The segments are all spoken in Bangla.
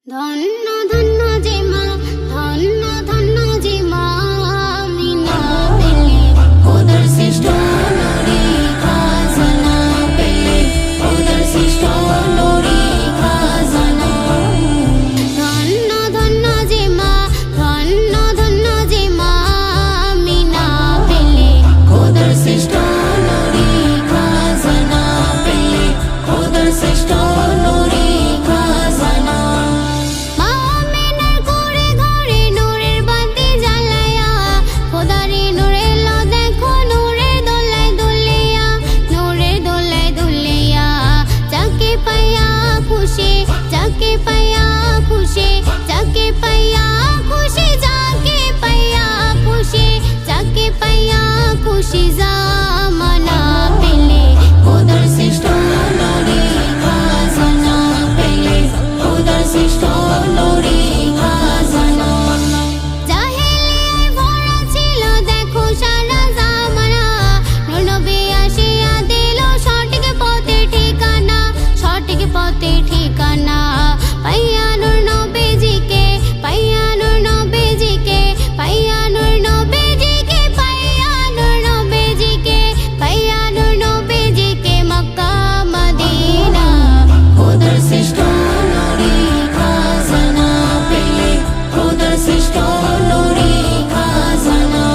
ধন্য ধন্য যে মা, ধন্য ধন্য যে মা, আমি না পেলে খোদার সৃষ্ট নুরি খাজানা পেলে, খোদার সৃষ্ট নুরি খাজানা। ধন্য ধন্য যে মা, ধন্য ধন্য যে মা, আমি না পেলে খোদার সৃষ্ট নুরি খাজানা পেলে, খোদার সৃষ্ট নুরি খাজানা। যাকে পাইয়া খুশি, যাকে পাইয়া খুশি, যাকে পাইয়া খুশি, যাকে পাইয়া খুশি জামানা পেলে, খোদার সৃষ্ট নুরি খাজানা পেলে, খোদার সৃষ্ট নুরি খাজানা। জাহেলিয়ায় ভরা ছিল দেখো সারা জামানা, নবী আসিয়া দিল সঠিক পথে ঠিকানা, সঠিক পথে ঠিকানা। পাইয়া নূর নবীজিকে, পাইয়া নূর নবীজিকে, পাইয়া নূর নবীজিকে, পাইয়া নূর নবীজিকে, পাইয়া নূর নবীজিকে মক্কা মদিনা, খোদার সৃষ্ট নুরি খাজানা পেলে, খোদার সৃষ্ট নুরি খাজানা।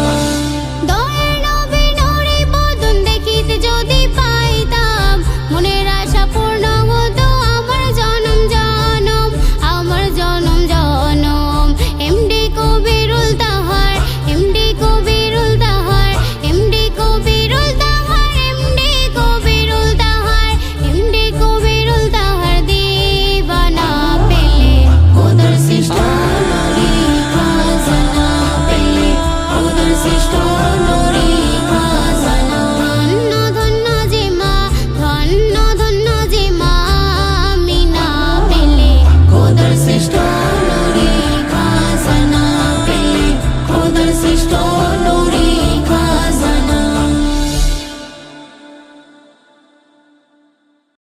দয়ার নবী নুরি বদন দেখিতে যদি পাইতাম, মনের আশা পূর্ণ হতো আমার জনম জনম, আমার জনম জনম। এমডি কবিরুল তাহার, এমডি কবিরুল তাহার, এমডি কবিরুল তাহার, এমডি কবিরুল তাহার, এমডি কবিরুল তাহার দিবানা পেলে, খোদার সৃষ্ট নুরি খাজানা পেলে, খোদার সৃষ্ট নুরি খাজানা। ধন্য ধন্য যে মা, ধন্য ধন্য যে মা, আমি না পেলে খোদার সৃষ্ট নুরি খাজানা পেলে, খোদার সৃষ্ট